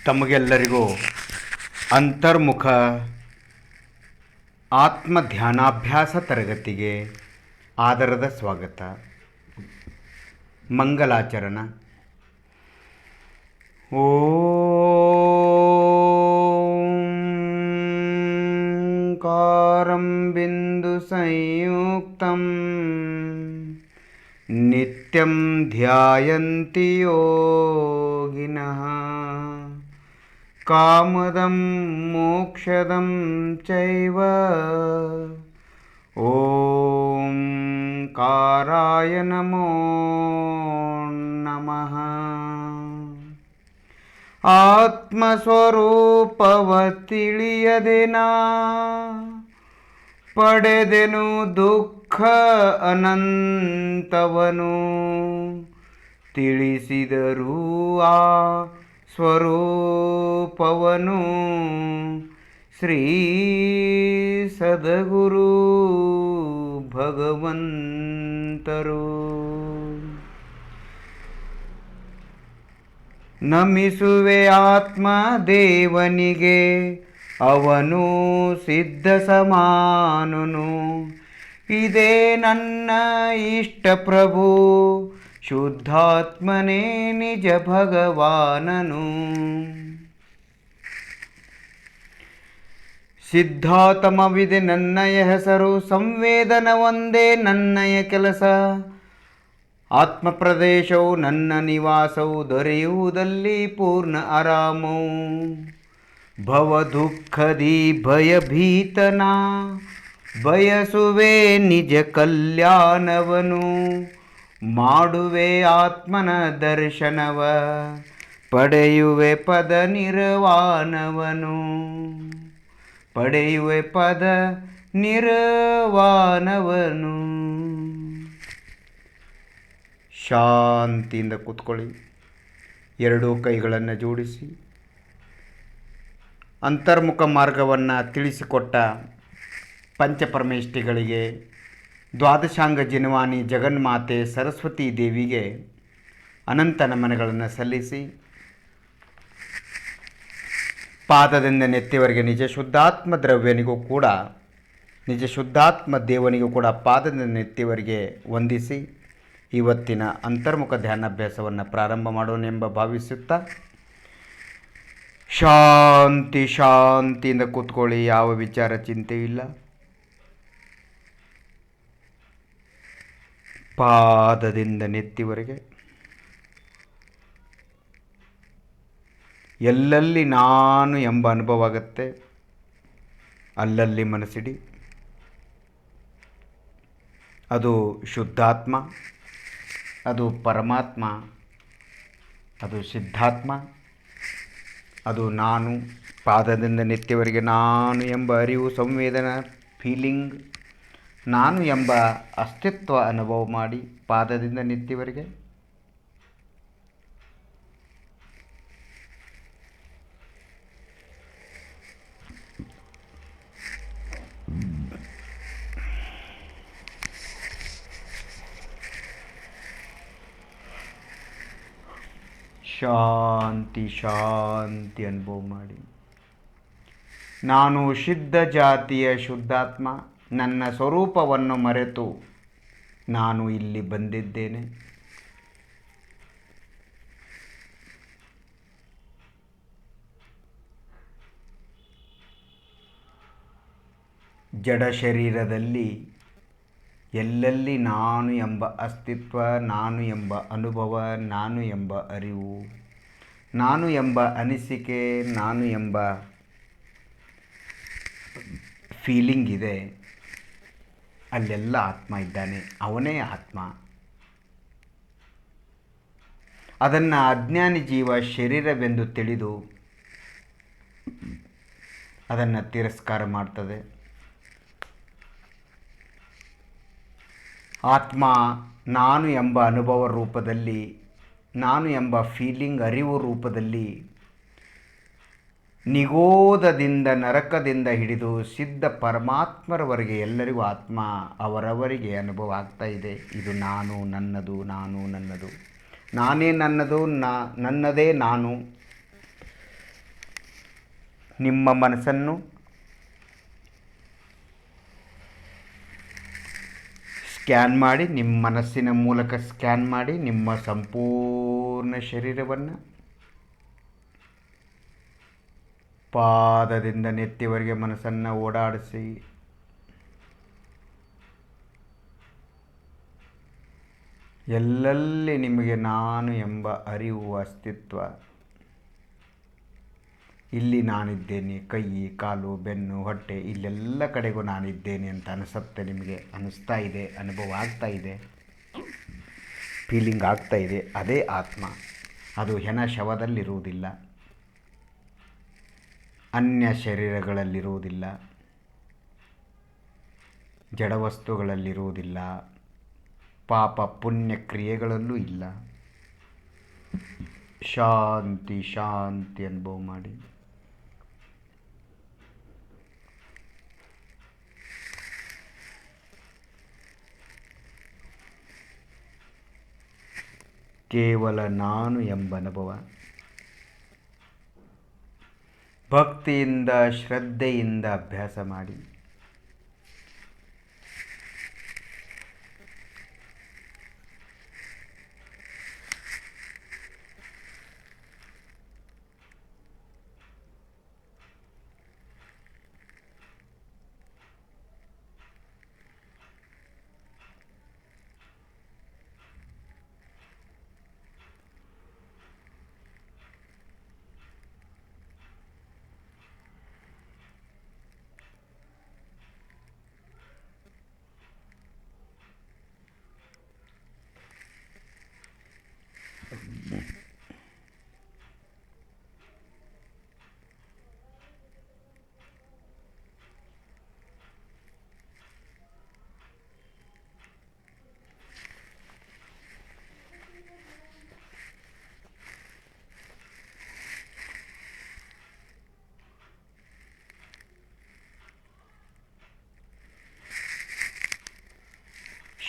ತಮಗೆಲ್ಲರಿಗೂ ಅಂತರ್ಮುಖ ಆತ್ಮ ಧ್ಯಾನಾಭ್ಯಾಸ ತರಗತಿಗೆ ಆದರದ ಸ್ವಾಗತ. ಮಂಗಲಾಚರಣ. ಓಂಕಾರಂ ಬಿಂದು ಸಂಯುಕ್ತಂ ನಿತ್ಯಂ ಧ್ಯಾಯಂತಿ ಯೋಗಿನಃ ಕಾಮದಂ ಮೋಕ್ಷದಂ ಚೈವ ಓಂಕಾರಾಯ ನಮೋ ನಮಃ. ಆತ್ಮಸ್ವರೂಪವ ತಿಳಿಯದೆನಾ ಪಡೆದೆನು ದುಃಖ ಅನಂತವನು, ತಿಳಿಸಿದರೂ ಆ ಸ್ವರೂಪವನು ಶ್ರೀ ಸದ್ಗುರು ಭಗವಂತರು. ನಮಿಸುವೆ ಆತ್ಮ ದೇವನಿಗೆ, ಅವನು ಸಿದ್ಧ ಸಮಾನನು. ಇದೇ ನನ್ನ ಇಷ್ಟ ಪ್ರಭು, ಶುದ್ಧಾತ್ಮನೇ ನಿಜ ಭಗವಾನನು. ಸಿದ್ಧಾತಮವಿದೆ ನನ್ನಯ ಹೆಸರು, ಸಂವೇದನ ಒಂದೇ ನನ್ನಯ ಕೆಲಸ. ಆತ್ಮ ಪ್ರದೇಶವು ನನ್ನ ನಿವಾಸವು, ದೊರೆಯುವುದಲ್ಲಿ ಪೂರ್ಣ ಆರಾಮವು. ಭವ ದುಃಖದಿ ಭಯಭೀತನ, ಬಯಸುವೆ ನಿಜ ಕಲ್ಯಾಣವನು. ಮಾಡುವೆ ಆತ್ಮನ ದರ್ಶನವ, ಪಡೆಯುವೆ ಪದ ನಿರ್ವಾಣವನು. ಪಡೆಯುವೆ ಪದ ನಿರ್ವಾಣವನು. ಶಾಂತಿಯಿಂದ ಕೂತ್ಕೊಳ್ಳಿ. ಎರಡೂ ಕೈಗಳನ್ನು ಜೋಡಿಸಿ. ಅಂತರ್ಮುಖ ಮಾರ್ಗವನ್ನು ತಿಳಿಸಿಕೊಟ್ಟ ಪಂಚಪರಮೇಷ್ಠಿಗಳಿಗೆ, ದ್ವಾದಶಾಂಗ ಜಿನವಾಣಿ ಜಗನ್ಮಾತೆ ಸರಸ್ವತೀ ದೇವಿಗೆ ಅನಂತ ನಮನಗಳನ್ನು ಸಲ್ಲಿಸಿ, ಪಾದದಿಂದ ನೆತ್ತಿವರೆಗೆ ನಿಜ ಶುದ್ಧಾತ್ಮ ದ್ರವ್ಯನಿಗೂ ಕೂಡ, ನಿಜ ಶುದ್ಧಾತ್ಮ ದೇವನಿಗೂ ಕೂಡ ಪಾದದಿಂದ ನೆತ್ತಿವರೆಗೆ ವಂದಿಸಿ ಇವತ್ತಿನ ಅಂತರ್ಮುಖ ಧ್ಯಾನಾಭ್ಯಾಸವನ್ನು ಪ್ರಾರಂಭ ಮಾಡೋಣೆಂಬ ಭಾವಿಸುತ್ತಾ, ಶಾಂತಿಯಿಂದ ಕೂತ್ಕೊಳ್ಳಿ. ಯಾವ ವಿಚಾರ ಚಿಂತೆ ಇಲ್ಲ. ಪಾದದಿಂದ ನೆತ್ತಿವರೆಗೆ ಎಲ್ಲೆಲ್ಲಿ ನಾನು ಎಂಬ ಅನುಭವ ಆಗುತ್ತೆ ಅಲ್ಲಲ್ಲಿ ಮನಸ್ಸಿಡಿ. ಅದು ಶುದ್ಧಾತ್ಮ, ಅದು ಪರಮಾತ್ಮ, ಅದು ಸಿದ್ಧಾತ್ಮ, ಅದು ನಾನು. ಪಾದದಿಂದ ನೆತ್ತಿವರೆಗೆ ನಾನು ಎಂಬ ಅರಿವು, ಸಂವೇದನ, ಫೀಲಿಂಗ್, ನಾನು ಎಂಬ ಅಸ್ತಿತ್ವ ಅನುಭವ ಮಾಡಿ ಪಾದದಿಂದ ನೆತ್ತಿವರೆಗೆ. ಶಾಂತಿ ಅನುಭವ ಮಾಡಿ. ನಾನು ಶುದ್ಧ ಜಾತಿಯ ಶುದ್ಧಾತ್ಮ, ನನ್ನ ಸ್ವರೂಪವನ್ನು ಮರೆತು ನಾನು ಇಲ್ಲಿ ಬಂದಿದ್ದೇನೆ. ಜಡ ಶರೀರದಲ್ಲಿ ಎಲ್ಲೆಲ್ಲಿ ನಾನು ಎಂಬ ಅಸ್ತಿತ್ವ, ನಾನು ಎಂಬ ಅನುಭವ, ನಾನು ಎಂಬ ಅರಿವು, ನಾನು ಎಂಬ ಅನಿಸಿಕೆ, ನಾನು ಎಂಬ ಫೀಲಿಂಗ್ ಇದೆ, ಅಲ್ಲೆಲ್ಲ ಆತ್ಮ ಇದ್ದಾನೆ. ಅವನೇ ಆತ್ಮ. ಅದನ್ನು ಅಜ್ಞಾನಿ ಜೀವ ಶರೀರವೆಂದು ತಿಳಿದು ಅದನ್ನು ತಿರಸ್ಕಾರ ಮಾಡ್ತದೆ. ಆತ್ಮ ನಾನು ಎಂಬ ಅನುಭವ ರೂಪದಲ್ಲಿ, ನಾನು ಎಂಬ ಫೀಲಿಂಗ್ ಅರಿವು ರೂಪದಲ್ಲಿ, ನಿಗೋಧದಿಂದ ನರಕದಿಂದ ಹಿಡಿದು ಸಿದ್ಧ ಪರಮಾತ್ಮರವರೆಗೆ ಎಲ್ಲರಿಗೂ ಆತ್ಮ ಅವರವರಿಗೆ ಅನುಭವ ಆಗ್ತಾ ಇದೆ. ಇದು ನಾನು, ನನ್ನದು, ನಾನು, ನನ್ನದು, ನಾನೇ ನನ್ನದು, ನನ್ನದೇ ನಾನು. ನಿಮ್ಮ ಮನಸ್ಸನ್ನು ಸ್ಕ್ಯಾನ್ ಮಾಡಿ, ನಿಮ್ಮ ಮನಸ್ಸಿನ ಮೂಲಕ ಸ್ಕ್ಯಾನ್ ಮಾಡಿ ನಿಮ್ಮ ಸಂಪೂರ್ಣ ಶರೀರವನ್ನು ಪಾದದಿಂದ ನೆತ್ತಿವರೆಗೆ ಮನಸ್ಸನ್ನು ಓಡಾಡಿಸಿ ಎಲ್ಲೆಲ್ಲಿ ನಿಮಗೆ ನಾನು ಎಂಬ ಅರಿವು ಅಸ್ತಿತ್ವ, ಇಲ್ಲಿ ನಾನಿದ್ದೇನೆ, ಕೈ ಕಾಲು ಬೆನ್ನು ಹೊಟ್ಟೆ ಇಲ್ಲೆಲ್ಲ ಕಡೆಗೂ ನಾನಿದ್ದೇನೆ ಅಂತ ಅನಿಸುತ್ತೆ. ನಿಮಗೆ ಅನಿಸ್ತಾ ಇದೆ, ಅನುಭವ ಆಗ್ತಾ ಇದೆ, ಫೀಲಿಂಗ್ ಆಗ್ತಾ ಇದೆ. ಅದೇ ಆತ್ಮ. ಅದು ಹೆಣ ಶವದಲ್ಲಿರುವುದಿಲ್ಲ, ಅನ್ಯ ಶರೀರಗಳಲ್ಲಿರುವುದಿಲ್ಲ, ಜಡವಸ್ತುಗಳಲ್ಲಿರುವುದಿಲ್ಲ, ಪಾಪ ಪುಣ್ಯ ಕ್ರಿಯೆಗಳಲ್ಲೂ ಇಲ್ಲ. ಶಾಂತಿ ಶಾಂತಿ ಅನುಭವ ಮಾಡಿ. ಕೇವಲ ನಾನು ಎಂಬ ಅನುಭವ. ಭಕ್ತಿಯಿಂದ ಶ್ರದ್ಧೆಯಿಂದ ಅಭ್ಯಾಸ ಮಾಡಿ.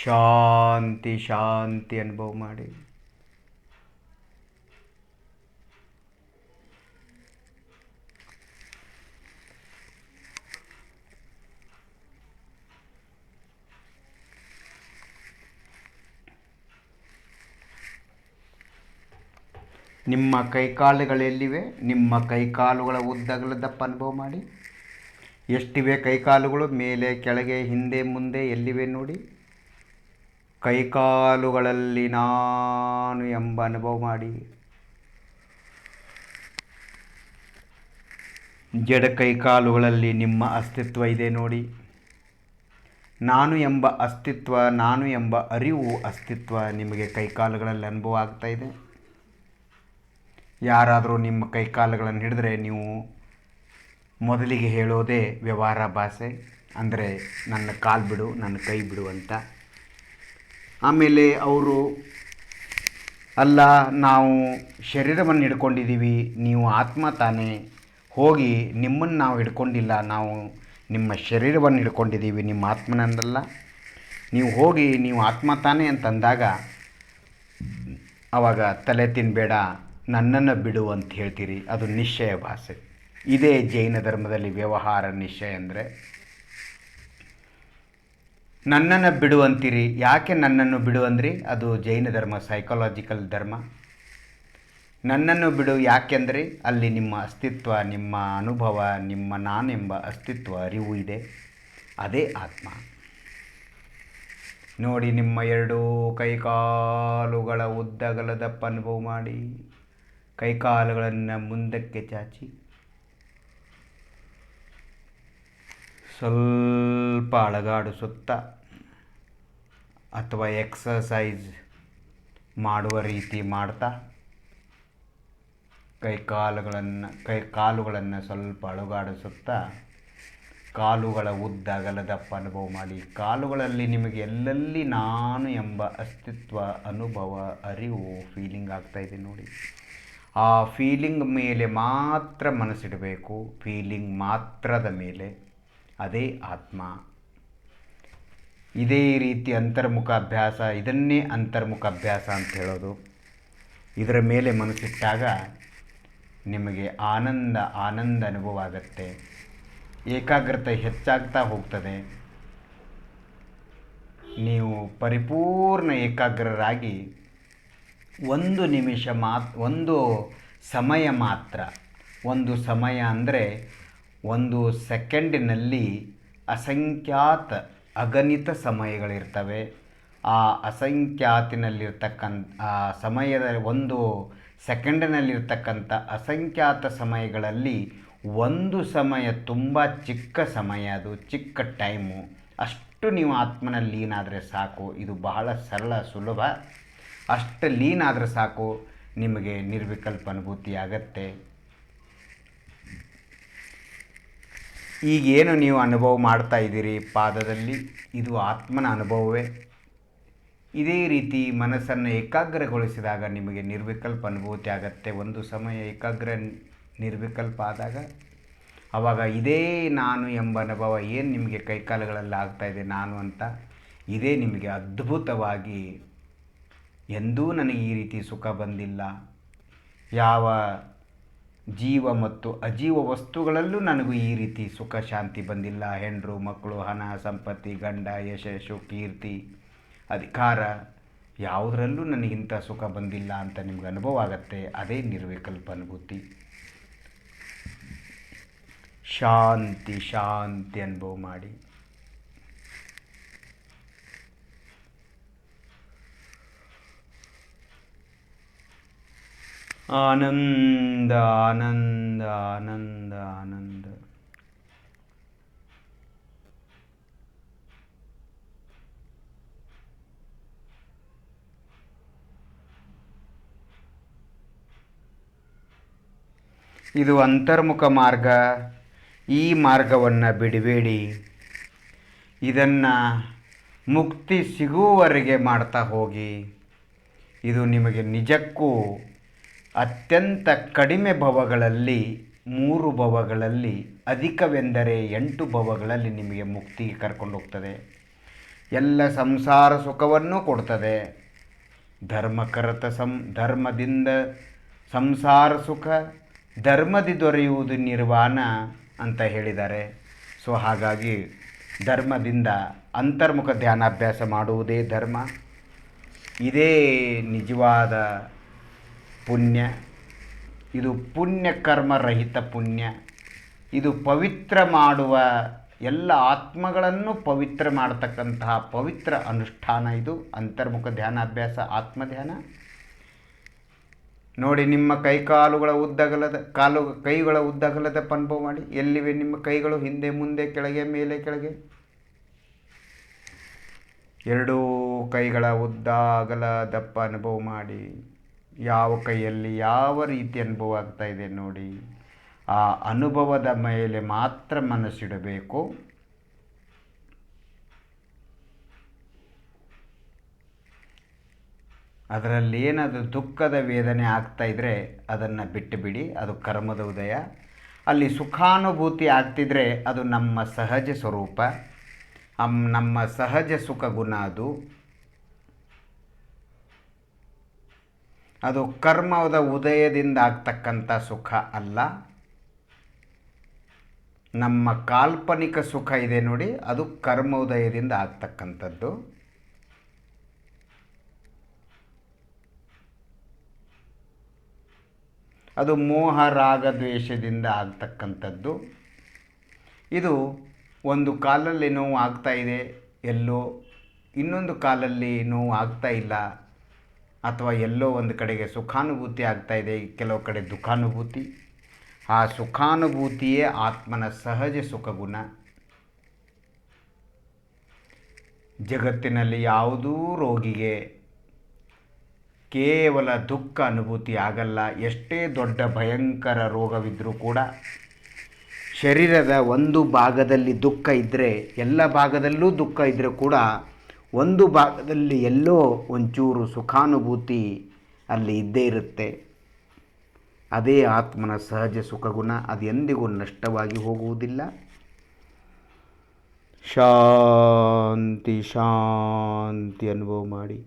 ಶಾಂತಿ ಶಾಂತಿ ಅನುಭವ ಮಾಡಿ. ನಿಮ್ಮ ಕೈಕಾಲುಗಳೆಲ್ಲಿವೆ? ನಿಮ್ಮ ಕೈಕಾಲುಗಳ ಉದ್ದಗಲದಪ್ಪ ಅನುಭವ ಮಾಡಿ. ಎಷ್ಟಿವೆ ಕೈಕಾಲುಗಳು? ಮೇಲೆ ಕೆಳಗೆ ಹಿಂದೆ ಮುಂದೆ ಎಲ್ಲಿವೆ ನೋಡಿ. ಕೈಕಾಲುಗಳಲ್ಲಿ ನಾನು ಎಂಬ ಅನುಭವ ಮಾಡಿ. ಜಡ ಕೈಕಾಲುಗಳಲ್ಲಿ ನಿಮ್ಮ ಅಸ್ತಿತ್ವ ಇದೆ ನೋಡಿ. ನಾನು ಎಂಬ ಅಸ್ತಿತ್ವ, ನಾನು ಎಂಬ ಅರಿವು ಅಸ್ತಿತ್ವ ನಿಮಗೆ ಕೈಕಾಲುಗಳಲ್ಲಿ ಅನುಭವ ಆಗ್ತಾ ಇದೆ. ಯಾರಾದರೂ ನಿಮ್ಮ ಕೈಕಾಲುಗಳನ್ನು ಹಿಡಿದ್ರೆ ನೀವು ಮೊದಲಿಗೆ ಹೇಳೋದೇ ವ್ಯವಹಾರ ಭಾಷೆ, ಅಂದರೆ ನನ್ನ ಕಾಲು ಬಿಡು, ನನ್ನ ಕೈ ಬಿಡು ಅಂತ. ಆಮೇಲೆ ಅವರು ಅಲ್ಲ, ನಾವು ಶರೀರವನ್ನು ಹಿಡ್ಕೊಂಡಿದ್ದೀವಿ, ನೀವು ಆತ್ಮ ತಾನೇ, ಹೋಗಿ ನಿಮ್ಮನ್ನು ನಾವು ಹಿಡ್ಕೊಂಡಿಲ್ಲ, ನಾವು ನಿಮ್ಮ ಶರೀರವನ್ನು ಹಿಡ್ಕೊಂಡಿದ್ದೀವಿ, ನಿಮ್ಮ ಆತ್ಮನನ್ನಲ್ಲ, ನೀವು ಹೋಗಿ ನೀವು ಆತ್ಮ ತಾನೇ ಅಂತಂದಾಗ ಆವಾಗ ತಲೆ ತಿನ್ನಬೇಡ, ನನ್ನನ್ನು ಬಿಡು ಅಂತ ಹೇಳ್ತೀರಿ. ಅದು ನಿಶ್ಚಯ ಭಾಷೆ. ಇದೇ ಜೈನ ಧರ್ಮದಲ್ಲಿ ವ್ಯವಹಾರ ನಿಶ್ಚಯ ಅಂದರೆ. ನನ್ನನ್ನು ಬಿಡು ಅಂತೀರಿ. ಯಾಕೆ ನನ್ನನ್ನು ಬಿಡು ಅಂದ್ರಿ? ಅದು ಜೈನ ಧರ್ಮ, ಸೈಕಾಲಜಿಕಲ್ ಧರ್ಮ. ನನ್ನನ್ನು ಬಿಡು ಯಾಕೆಂದರೆ ಅಲ್ಲಿ ನಿಮ್ಮ ಅಸ್ತಿತ್ವ, ನಿಮ್ಮ ಅನುಭವ, ನಿಮ್ಮ ನಾನೆಂಬ ಅಸ್ತಿತ್ವ ಅರಿವು ಇದೆ. ಅದೇ ಆತ್ಮ. ನೋಡಿ, ನಿಮ್ಮ ಎರಡೂ ಕೈಕಾಲುಗಳ ಉದ್ದಗಲದಪ್ಪ ಅನುಭವ ಮಾಡಿ. ಕೈಕಾಲುಗಳನ್ನು ಮುಂದಕ್ಕೆ ಚಾಚಿ ಸ್ವಲ್ಪ ಅಲುಗಾಡಿಸುತ್ತಾ ಅಥವಾ ಎಕ್ಸಸೈಸ್ ಮಾಡುವ ರೀತಿ ಮಾಡ್ತಾ ಕೈಕಾಲುಗಳನ್ನು ಸ್ವಲ್ಪ ಅಲುಗಾಡಿಸುತ್ತಾ ಕಾಲುಗಳ ಉದ್ದ ಅಗಲದಪ್ಪ ಅನುಭವ ಮಾಡಿ. ಕಾಲುಗಳಲ್ಲಿ ನಿಮಗೆ ಎಲ್ಲೆಲ್ಲಿ ನಾನು ಎಂಬ ಅಸ್ತಿತ್ವ, ಅನುಭವ, ಅರಿವು, ಫೀಲಿಂಗ್ ಆಗ್ತಾಯಿದೆ ನೋಡಿ. ಆ ಫೀಲಿಂಗ್ ಮೇಲೆ ಮಾತ್ರ ಮನಸ್ಸಿಡಬೇಕು. ಫೀಲಿಂಗ್ ಮಾತ್ರದ ಮೇಲೆ. ಅದೇ ಆತ್ಮ. ಇದೇ ರೀತಿ ಅಂತರ್ಮುಖ ಅಭ್ಯಾಸ, ಇದನ್ನೇ ಅಂತರ್ಮುಖ ಅಭ್ಯಾಸ ಅಂತ ಹೇಳೋದು. ಇದರ ಮೇಲೆ ಮನಸ್ಸಿಟ್ಟಾಗ ನಿಮಗೆ ಆನಂದ ಆನಂದ ಅನುಭವ ಆಗುತ್ತೆ. ಏಕಾಗ್ರತೆ ಹೆಚ್ಚಾಗ್ತಾ ಹೋಗ್ತದೆ. ನೀವು ಪರಿಪೂರ್ಣ ಏಕಾಗ್ರರಾಗಿ ಒಂದು ನಿಮಿಷ ಒಂದು ಸಮಯ ಮಾತ್ರ, ಒಂದು ಸಮಯ ಅಂದರೆ ಒಂದು ಸೆಕೆಂಡಿನಲ್ಲಿ ಅಸಂಖ್ಯಾತ ಅಗಣಿತ ಸಮಯಗಳಿರ್ತವೆ. ಆ ಅಸಂಖ್ಯಾತಿನಲ್ಲಿರ್ತಕ್ಕಂಥ ಆ ಸಮಯದ ಒಂದು ಸೆಕೆಂಡಿನಲ್ಲಿರ್ತಕ್ಕಂಥ ಅಸಂಖ್ಯಾತ ಸಮಯಗಳಲ್ಲಿ ಒಂದು ಸಮಯ ತುಂಬ ಚಿಕ್ಕ ಸಮಯ, ಅದು ಚಿಕ್ಕ ಟೈಮು. ಅಷ್ಟು ನೀವು ಆತ್ಮನಲ್ಲಿ ಲೀನಾದರೆ ಸಾಕು. ಇದು ಬಹಳ ಸರಳ ಸುಲಭ. ಅಷ್ಟು ಲೀನಾದರೆ ಸಾಕು, ನಿಮಗೆ ನಿರ್ವಿಕಲ್ಪ ಅನುಭೂತಿ ಆಗತ್ತೆ. ಈಗೇನು ನೀವು ಅನುಭವ ಮಾಡ್ತಾ ಇದ್ದೀರಿ ಪಾದದಲ್ಲಿ, ಇದು ಆತ್ಮನ ಅನುಭವವೇ. ಇದೇ ರೀತಿ ಮನಸ್ಸನ್ನು ಏಕಾಗ್ರಗೊಳಿಸಿದಾಗ ನಿಮಗೆ ನಿರ್ವಿಕಲ್ಪ ಅನುಭೂತಿ ಆಗತ್ತೆ. ಒಂದು ಸಮಯ ಏಕಾಗ್ರ ನಿರ್ವಿಕಲ್ಪ ಆದಾಗ ಆವಾಗ ಇದೇ ನಾನು ಎಂಬ ಅನುಭವ ಏನು ನಿಮಗೆ ಕೈಕಾಲುಗಳಲ್ಲಿ ಆಗ್ತಾಯಿದೆ ನಾನು ಅಂತ, ಇದೇ ನಿಮಗೆ ಅದ್ಭುತವಾಗಿ ಎಂದೂ ನನಗೆ ಈ ರೀತಿ ಸುಖ ಬಂದಿಲ್ಲ, ಯಾವ ಜೀವ ಮತ್ತು ಅಜೀವ ವಸ್ತುಗಳಲ್ಲೂ ನನಗೂ ಈ ರೀತಿ ಸುಖ ಶಾಂತಿ ಬಂದಿಲ್ಲ, ಹೆಂಡರು ಮಕ್ಕಳು ಹಣ ಸಂಪತ್ತಿ ಗಂಡ ಯಶಸ್ಸು ಕೀರ್ತಿ ಅಧಿಕಾರ ಯಾವುದರಲ್ಲೂ ನನಗಿಂತ ಸುಖ ಬಂದಿಲ್ಲ ಅಂತ ನಿಮ್ಗೆ ಅನುಭವ ಆಗತ್ತೆ. ಅದೇ ನಿರ್ವಿಕಲ್ಪ ಅನುಭೂತಿ. ಶಾಂತಿ ಶಾಂತಿ ಅನುಭವ ಮಾಡಿ. ಆನಂದ ಆನಂದ ಆನಂದ ಆನಂದ. ಇದು ಅಂತರ್ಮುಖ ಮಾರ್ಗ. ಈ ಮಾರ್ಗವನ್ನು ಬಿಡಬೇಡಿ. ಇದನ್ನು ಮುಕ್ತಿ ಸಿಗುವವರೆಗೆ ಮಾಡ್ತಾ ಹೋಗಿ. ಇದು ನಿಮಗೆ ನಿಜಕ್ಕೂ ಅತ್ಯಂತ ಕಡಿಮೆ ಭವಗಳಲ್ಲಿ 3 ಭವಗಳಲ್ಲಿ, ಅಧಿಕವೆಂದರೆ 8 ಭವಗಳಲ್ಲಿ ನಿಮಗೆ ಮುಕ್ತಿಗೆ ಕರ್ಕೊಂಡು ಹೋಗ್ತದೆ. ಎಲ್ಲ ಸಂಸಾರ ಸುಖವನ್ನು ಕೊಡ್ತದೆ. ಧರ್ಮದಿಂದ ಸಂಸಾರ ಸುಖ, ಧರ್ಮದಿ ದೊರೆಯುವುದು ನಿರ್ವಾಣ ಅಂತ ಹೇಳಿದ್ದಾರೆ. ಸೊ ಹಾಗಾಗಿ ಧರ್ಮದಿಂದ ಅಂತರ್ಮುಖ ಧ್ಯಾನಾಭ್ಯಾಸ ಮಾಡುವುದೇ ಧರ್ಮ. ಇದೇ ನಿಜವಾದ ಪುಣ್ಯ. ಇದು ಪುಣ್ಯ ಕರ್ಮರಹಿತ ಪುಣ್ಯ. ಇದು ಪವಿತ್ರ ಮಾಡುವ ಎಲ್ಲ ಆತ್ಮಗಳನ್ನು ಪವಿತ್ರ ಮಾಡತಕ್ಕಂತಹ ಪವಿತ್ರ ಅನುಷ್ಠಾನ. ಇದು ಅಂತರ್ಮುಖ ಧ್ಯಾನಾಭ್ಯಾಸ, ಆತ್ಮಧ್ಯಾನ. ನೋಡಿ, ನಿಮ್ಮ ಕೈಗಳ ಉದ್ದಗಲದ ಅನುಭವ ಮಾಡಿ. ಎಲ್ಲಿವೆ ನಿಮ್ಮ ಕೈಗಳು? ಹಿಂದೆ ಮುಂದೆ ಕೆಳಗೆ ಮೇಲೆ ಕೆಳಗೆ. 2 ಕೈಗಳ ಉದ್ದ ಅಗಲ ದಪ್ಪ ಅನುಭವ ಮಾಡಿ. ಯಾವ ಕೈಯಲ್ಲಿ ಯಾವ ರೀತಿ ಅನುಭವ ಆಗ್ತಾ ಇದೆ ನೋಡಿ. ಆ ಅನುಭವದ ಮೇಲೆ ಮಾತ್ರ ಮನಸ್ಸಿಡಬೇಕು. ಅದರಲ್ಲಿ ಏನಾದರೂ ದುಃಖದ ವೇದನೆ ಆಗ್ತಾಯಿದ್ರೆ ಅದನ್ನು ಬಿಟ್ಟು ಬಿಡಿ, ಅದು ಕರ್ಮದ ಉದಯ. ಅಲ್ಲಿ ಸುಖಾನುಭೂತಿ ಆಗ್ತಿದ್ರೆ ಅದು ನಮ್ಮ ಸಹಜ ಸ್ವರೂಪ, ನಮ್ಮ ಸಹಜ ಸುಖ ಗುಣ. ಅದು ಕರ್ಮದ ಉದಯದಿಂದ ಆಗ್ತಕ್ಕಂಥ ಸುಖ ಅಲ್ಲ. ನಮ್ಮ ಕಾಲ್ಪನಿಕ ಸುಖ ಇದೆ ನೋಡಿ, ಅದು ಕರ್ಮ ಉದಯದಿಂದ ಆಗ್ತಕ್ಕಂಥದ್ದು. ಅದು ಮೋಹ ರಾಗ ದ್ವೇಷದಿಂದ ಆಗ್ತಕ್ಕಂಥದ್ದು. ಇದು ಒಂದು ಕಾಲಲ್ಲಿ ನೋವು ಆಗ್ತಾ ಇದೆ ಎಲ್ಲೋ, ಇನ್ನೊಂದು ಕಾಲಲ್ಲಿ ನೋವು ಆಗ್ತಾ ಇಲ್ಲ, ಅಥವಾ ಎಲ್ಲೋ ಒಂದು ಕಡೆಗೆ ಸುಖಾನುಭೂತಿ ಆಗ್ತಾ ಇದೆ, ಕೆಲವು ಕಡೆ ದುಃಖಾನುಭೂತಿ. ಆ ಸುಖಾನುಭೂತಿಯೇ ಆತ್ಮನ ಸಹಜ ಸುಖಗುಣ. ಜಗತ್ತಿನಲ್ಲಿ ಯಾವುದೂ ರೋಗಿಗೆ ಕೇವಲ ದುಃಖ ಅನುಭೂತಿ ಆಗಲ್ಲ. ಎಷ್ಟೇ ದೊಡ್ಡ ಭಯಂಕರ ರೋಗವಿದ್ದರೂ ಕೂಡ ಶರೀರದ ಒಂದು ಭಾಗದಲ್ಲಿ ದುಃಖ ಇದ್ದರೆ, ಎಲ್ಲ ಭಾಗದಲ್ಲೂ ದುಃಖ ಇದ್ದರೂ ಕೂಡ ಒಂದು ಭಾಗದಲ್ಲಿ ಎಲ್ಲೋ ಒಂಚೂರು ಸುಖಾನುಭೂತಿ ಅಲ್ಲಿ ಇದ್ದೇ ಇರುತ್ತೆ. ಅದೇ ಆತ್ಮನ ಸಹಜ ಸುಖಗುಣ. ಅದು ಎಂದಿಗೂ ನಷ್ಟವಾಗಿ ಹೋಗುವುದಿಲ್ಲ. ಶಾಂತಿ ಶಾಂತಿ ಅನುಭವ ಮಾಡಿ.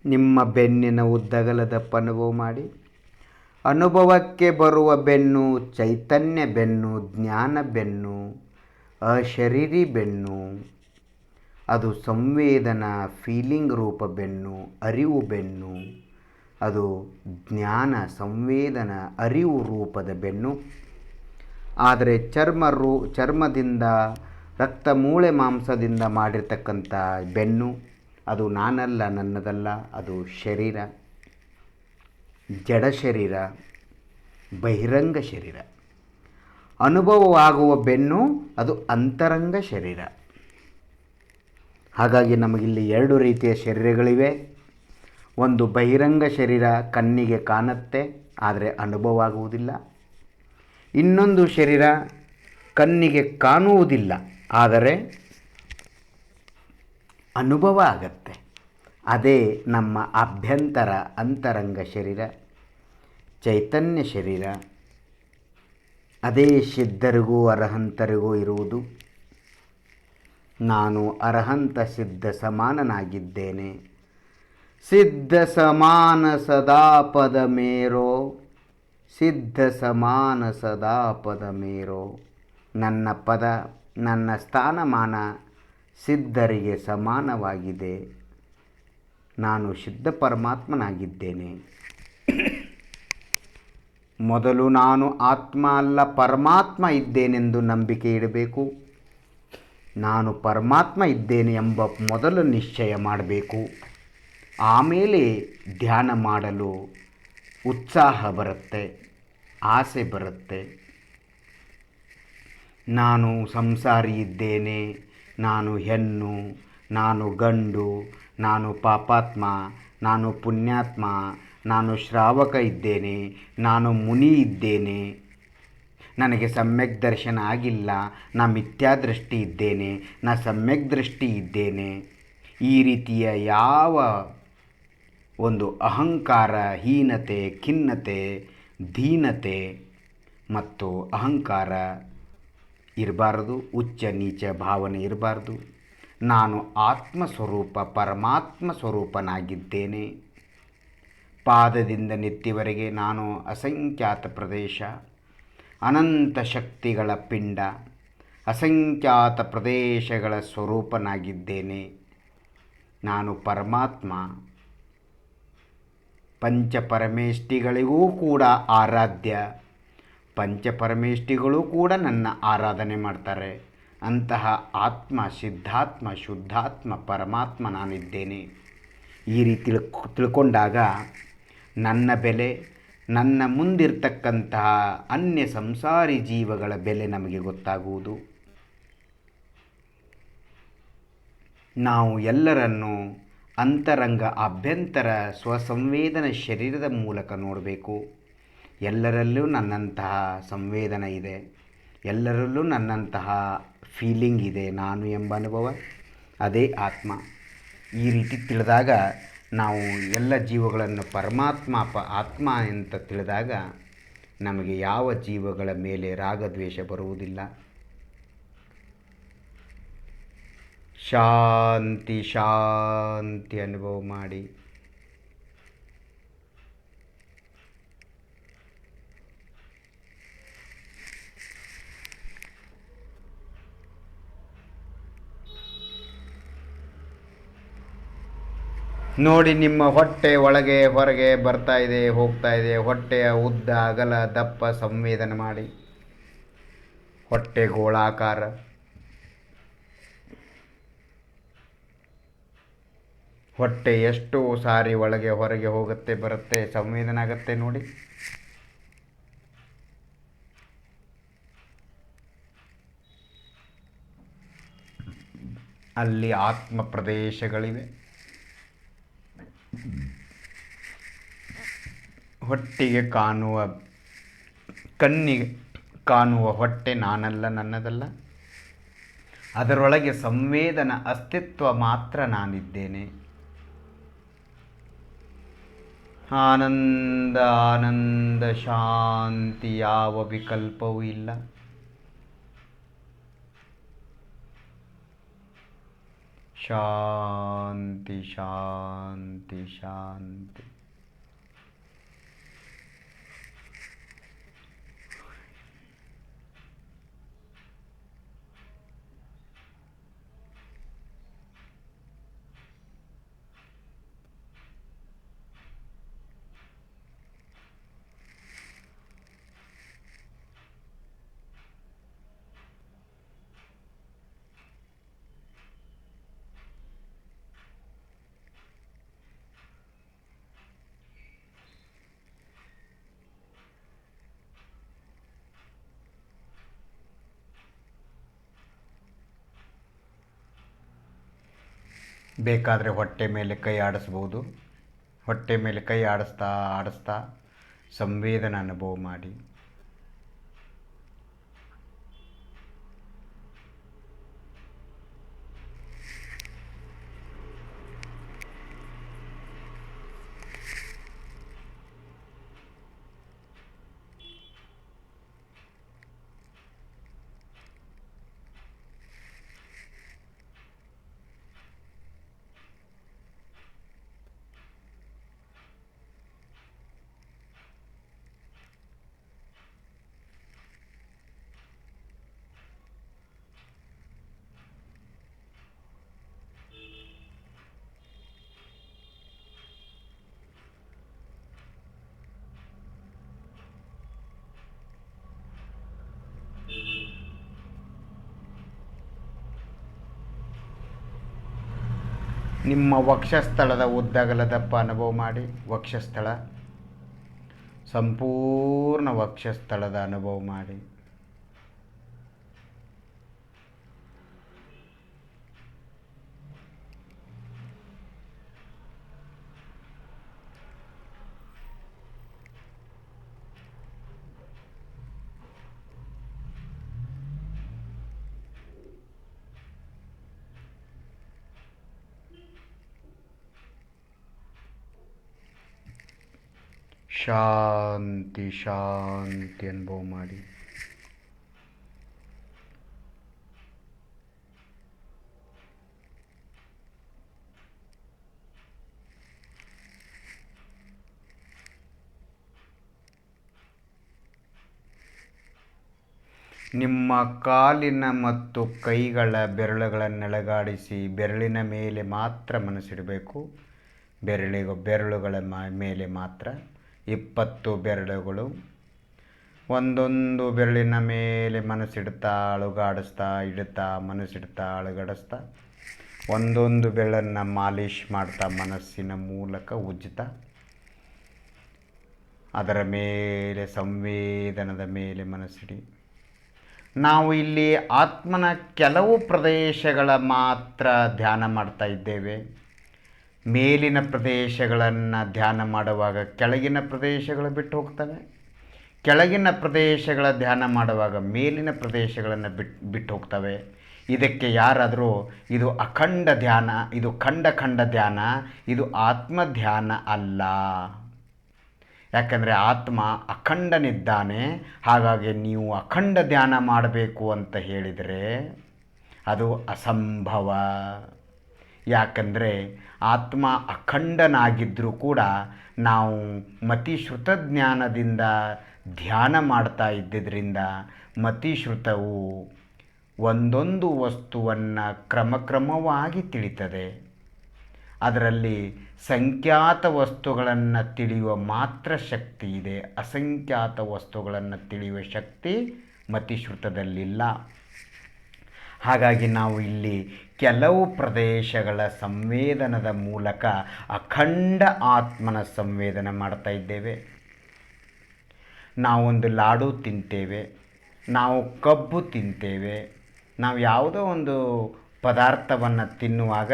ನಿಮ್ಮ ಬೆನ್ನಿನ ಉದ್ದಗಲದ ಅನುಭವ ಮಾಡಿ. ಅನುಭವಕ್ಕೆ ಬರುವ ಬೆನ್ನು ಚೈತನ್ಯ ಬೆನ್ನು, ಜ್ಞಾನ ಬೆನ್ನು, ಅಶರೀರಿ ಬೆನ್ನು. ಅದು ಸಂವೇದನಾ ಫೀಲಿಂಗ್ ರೂಪ ಬೆನ್ನು, ಅರಿವು ಬೆನ್ನು. ಅದು ಜ್ಞಾನ ಸಂವೇದನ ಅರಿವು ರೂಪದ ಬೆನ್ನು. ಆದರೆ ಚರ್ಮದಿಂದ ರಕ್ತ ಮೂಳೆ ಮಾಂಸದಿಂದ ಮಾಡಿರ್ತಕ್ಕಂಥ ಬೆನ್ನು ಅದು ನಾನಲ್ಲ, ನನ್ನದಲ್ಲ. ಅದು ಶರೀರ, ಜಡ ಶರೀರ, ಬಹಿರಂಗ ಶರೀರ. ಅನುಭವವಾಗುವ ಬೆನ್ನು ಅದು ಅಂತರಂಗ ಶರೀರ. ಹಾಗಾಗಿ ನಮಗಿಲ್ಲಿ 2 ರೀತಿಯ ಶರೀರಗಳಿವೆ. ಒಂದು ಬಹಿರಂಗ ಶರೀರ, ಕಣ್ಣಿಗೆ ಕಾಣುತ್ತೆ ಆದರೆ ಅನುಭವ ಆಗುವುದಿಲ್ಲ. ಇನ್ನೊಂದು ಶರೀರ ಕಣ್ಣಿಗೆ ಕಾಣುವುದಿಲ್ಲ ಆದರೆ ಅನುಭವ ಆಗತ್ತೆ. ಅದೇ ನಮ್ಮ ಅಭ್ಯಂತರ ಅಂತರಂಗ ಶರೀರ, ಚೈತನ್ಯ ಶರೀರ. ಅದೇ ಸಿದ್ಧರಿಗೂ ಅರ್ಹಂತರಿಗೂ ಇರುವುದು. ನಾನು ಅರ್ಹಂತ ಸಿದ್ಧ ಸಮಾನನಾಗಿದ್ದೇನೆ. ಸಿದ್ಧ ಸಮಾನ ಸದಾ ಪದ ಮೇರೋ, ಸಿದ್ಧ ಸಮಾನ ಸದಾ ಪದ ಮೇರೋ. ನನ್ನ ಪದ, ನನ್ನ ಸ್ಥಾನಮಾನ ಸಿದ್ಧರಿಗೆ ಸಮಾನವಾಗಿದೆ. ನಾನು ಸಿದ್ಧ ಪರಮಾತ್ಮನಾಗಿದ್ದೇನೆ. ಮೊದಲು ನಾನು ಆತ್ಮ ಅಲ್ಲ ಪರಮಾತ್ಮ ಇದ್ದೇನೆಂದು ನಂಬಿಕೆ ಇಡಬೇಕು. ನಾನು ಪರಮಾತ್ಮ ಇದ್ದೇನೆ ಎಂಬ ಮೊದಲು ನಿಶ್ಚಯ ಮಾಡಬೇಕು. ಆಮೇಲೆ ಧ್ಯಾನ ಮಾಡಲು ಉತ್ಸಾಹ ಬರುತ್ತೆ, ಆಸೆ ಬರುತ್ತೆ. ನಾನು ಸಂಸಾರಿ ಇದ್ದೇನೆ, ನಾನು ಹೆಣ್ಣು, ನಾನು ಗಂಡು, ನಾನು ಪಾಪಾತ್ಮ, ನಾನು ಪುಣ್ಯಾತ್ಮ, ನಾನು ಶ್ರಾವಕ ಇದ್ದೇನೆ, ನಾನು ಮುನಿ ಇದ್ದೇನೆ, ನನಗೆ ಸಮ್ಯಕ್ ದರ್ಶನ ಆಗಿಲ್ಲ, ನಾ ಮಿಥ್ಯಾದೃಷ್ಟಿ ಇದ್ದೇನೆ, ನಾ ಸಮ್ಯಕ್ ದೃಷ್ಟಿ ಇದ್ದೇನೆ. ಈ ರೀತಿಯ ಯಾವ ಒಂದು ಅಹಂಕಾರ, ಹೀನತೆ, ಖಿನ್ನತೆ, ದೀನತೆ ಮತ್ತು ಅಹಂಕಾರ ಇರಬಾರದು. ಉಚ್ಚ ನೀಚ ಭಾವನೆ ಇರಬಾರ್ದು. ನಾನು ಆತ್ಮಸ್ವರೂಪ ಪರಮಾತ್ಮ ಸ್ವರೂಪನಾಗಿದ್ದೇನೆ. ಪಾದದಿಂದ ನೆತ್ತಿವರೆಗೆ ನಾನು ಅಸಂಖ್ಯಾತ ಪ್ರದೇಶ, ಅನಂತ ಶಕ್ತಿಗಳ ಪಿಂಡ, ಅಸಂಖ್ಯಾತ ಪ್ರದೇಶಗಳ ಸ್ವರೂಪನಾಗಿದ್ದೇನೆ. ನಾನು ಪರಮಾತ್ಮ. ಪಂಚಪರಮೇಷ್ಠಿಗಳಿಗೂ ಕೂಡ ಆರಾಧ್ಯ. ಪಂಚಪರಮೇಷ್ಠಿಗಳು ಕೂಡ ನನ್ನ ಆರಾಧನೆ ಮಾಡ್ತಾರೆ. ಅಂತಹ ಆತ್ಮ, ಸಿದ್ಧಾತ್ಮ, ಶುದ್ಧಾತ್ಮ, ಪರಮಾತ್ಮ ನಾನಿದ್ದೇನೆ. ಈ ರೀತಿ ತಿಳ್ಕೊಂಡಾಗ ನನ್ನ ಬೆಲೆ, ನನ್ನ ಮುಂದಿರ್ತಕ್ಕಂತಹ ಅನ್ಯ ಸಂಸಾರಿ ಜೀವಗಳ ಬೆಲೆ ನಮಗೆ ಗೊತ್ತಾಗುವುದು. ನಾವು ಎಲ್ಲರನ್ನೂ ಅಂತರಂಗ, ಅಭ್ಯಂತರ, ಸ್ವಸಂವೇದನ ಶರೀರದ ಮೂಲಕ ನೋಡಬೇಕು. ಎಲ್ಲರಲ್ಲೂ ನನ್ನಂತಹ ಸಂವೇದನೆ ಇದೆ, ಎಲ್ಲರಲ್ಲೂ ನನ್ನಂತಹ ಫೀಲಿಂಗ್ ಇದೆ, ನಾನು ಎಂಬ ಅನುಭವ. ಅದೇ ಆತ್ಮ. ಈ ರೀತಿ ತಿಳಿದಾಗ ನಾವು ಎಲ್ಲ ಜೀವಗಳನ್ನು ಪರಮಾತ್ಮ ಆತ್ಮ ಅಂತ ತಿಳಿದಾಗ ನಮಗೆ ಯಾವ ಜೀವಗಳ ಮೇಲೆ ರಾಗದ್ವೇಷ ಬರುವುದಿಲ್ಲ. ಶಾಂತಿ ಶಾಂತಿ ಅನುಭವ ಮಾಡಿ. ನೋಡಿ, ನಿಮ್ಮ ಹೊಟ್ಟೆ ಒಳಗೆ ಹೊರಗೆ ಬರ್ತಾ ಇದೆ, ಹೋಗ್ತಾ ಇದೆ. ಹೊಟ್ಟೆಯ ಉದ್ದ ಅಗಲ ದಪ್ಪ ಸಂವೇದನೆ ಮಾಡಿ. ಹೊಟ್ಟೆ ಗೋಳಾಕಾರ, ಹೊಟ್ಟೆ ಎಷ್ಟು ಸಾರಿ ಒಳಗೆ ಹೊರಗೆ ಹೋಗುತ್ತೆ, ಬರುತ್ತೆ, ಸಂವೇದನೆ ಆಗುತ್ತೆ ನೋಡಿ. ಅಲ್ಲಿ ಆತ್ಮ ಪ್ರದೇಶಗಳಿವೆ. ಹೊಟ್ಟೆಗೆ ಕಾಣುವ, ಕಣ್ಣಿಗೆ ಕಾಣುವ ಹೊಟ್ಟೆ ನಾನಲ್ಲ, ನನ್ನದಲ್ಲ. ಅದರೊಳಗೆ ಸಂವೇದನ ಅಸ್ತಿತ್ವ ಮಾತ್ರ ನಾನಿದ್ದೇನೆ. ಆನಂದ ಆನಂದ ಶಾಂತಿ, ಯಾವ ವಿಕಲ್ಪವೂ ಇಲ್ಲ. ಶಾಂತಿ ಶಾಂತಿ ಶಾಂತಿ. ಬೇಕಾದರೆ ಹೊಟ್ಟೆ ಮೇಲೆ ಕೈ ಆಡಿಸ್ಬೋದು. ಹೊಟ್ಟೆ ಮೇಲೆ ಕೈ ಆಡಿಸ್ತಾ ಆಡಿಸ್ತಾ ಸಂವೇದನ ಅನುಭವ ಮಾಡಿ. ನಿಮ್ಮ ವಕ್ಷಸ್ಥಳದ ಉದ್ದಗಲದಪ್ಪ ಅನುಭವ ಮಾಡಿ. ವಕ್ಷಸ್ಥಳ, ಸಂಪೂರ್ಣ ವಕ್ಷಸ್ಥಳದ ಅನುಭವ ಮಾಡಿ. ಶಾಂತಿ ಶಾಂತಿ ಅನುಭವ ಮಾಡಿ. ನಿಮ್ಮ ಕಾಲಿನ ಮತ್ತು ಕೈಗಳ ಬೆರಳುಗಳನ್ನೆಳಗಾಡಿಸಿ ಬೆರಳಿನ ಮೇಲೆ ಮಾತ್ರ ಮನಸ್ಸಿಡಬೇಕು. ಬೆರಳುಗಳ ಮೇಲೆ ಮಾತ್ರ 20 ಬೆರಳುಗಳು. ಒಂದೊಂದು ಬೆರಳಿನ ಮೇಲೆ ಮನಸ್ಸಿಡ್ತಾ ಅಳುಗಾಡಿಸ್ತಾ ಇಡ್ತಾ ಮನಸ್ಸಿಡ್ತಾ ಅಳುಗಾಡಿಸ್ತಾ ಒಂದೊಂದು ಬೆರಳನ್ನು ಮಾಲಿಷ್ ಮಾಡ್ತಾ ಮನಸ್ಸಿನ ಮೂಲಕ ಉಜ್ಜುತ್ತಾ ಅದರ ಮೇಲೆ ಸಂವೇದನದ ಮೇಲೆ ಮನಸ್ಸಿಡಿ. ನಾವು ಇಲ್ಲಿ ಆತ್ಮನ ಕೆಲವು ಪ್ರದೇಶಗಳ ಮಾತ್ರ ಧ್ಯಾನ ಮಾಡ್ತಾ ಇದ್ದೇವೆ. ಮೇಲಿನ ಪ್ರದೇಶಗಳನ್ನು ಧ್ಯಾನ ಮಾಡುವಾಗ ಕೆಳಗಿನ ಪ್ರದೇಶಗಳು ಬಿಟ್ಟು ಹೋಗ್ತವೆ. ಕೆಳಗಿನ ಪ್ರದೇಶಗಳ ಧ್ಯಾನ ಮಾಡುವಾಗ ಮೇಲಿನ ಪ್ರದೇಶಗಳನ್ನು ಬಿಟ್ಟು ಹೋಗ್ತವೆ. ಇದಕ್ಕೆ ಯಾರಾದರೂ ಇದು ಅಖಂಡ ಧ್ಯಾನ, ಇದು ಖಂಡ ಧ್ಯಾನ, ಇದು ಆತ್ಮ ಧ್ಯಾನ ಅಲ್ಲ. ಯಾಕಂದರೆ ಆತ್ಮ ಅಖಂಡನಿದ್ದಾನೆ. ಹಾಗಾಗಿ ನೀವು ಅಖಂಡ ಧ್ಯಾನ ಮಾಡಬೇಕು ಅಂತ ಹೇಳಿದರೆ ಅದು ಅಸಂಭವ. ಯಾಕಂದರೆ ಆತ್ಮ ಅಖಂಡನಾಗಿದ್ದರೂ ಕೂಡ ನಾವು ಮತಿಶ್ರುತ ಜ್ಞಾನದಿಂದ ಧ್ಯಾನ ಮಾಡ್ತಾ ಇದ್ದಿದ್ದರಿಂದ ಮತಿಶ್ರುತವು ಒಂದೊಂದು ವಸ್ತುವನ್ನು ಕ್ರಮಕ್ರಮವಾಗಿ ತಿಳಿತದೆ. ಅದರಲ್ಲಿ ಸಂಖ್ಯಾತ ವಸ್ತುಗಳನ್ನು ತಿಳಿಯುವ ಮಾತ್ರ ಶಕ್ತಿ ಇದೆ. ಅಸಂಖ್ಯಾತ ವಸ್ತುಗಳನ್ನು ತಿಳಿಯುವ ಶಕ್ತಿ ಮತಿಶ್ರುತದಲ್ಲಿಲ್ಲ. ಹಾಗಾಗಿ ನಾವು ಇಲ್ಲಿ ಕೆಲವು ಪ್ರದೇಶಗಳ ಸಂವೇದನದ ಮೂಲಕ ಅಖಂಡ ಆತ್ಮನ ಸಂವೇದನ ಮಾಡ್ತಾ ಇದ್ದೇವೆ. ನಾವೊಂದು ಲಾಡು ತಿಂತೇವೆ, ನಾವು ಕಬ್ಬು ತಿಂತೇವೆ, ನಾವು ಯಾವುದೋ ಒಂದು ಪದಾರ್ಥವನ್ನು ತಿನ್ನುವಾಗ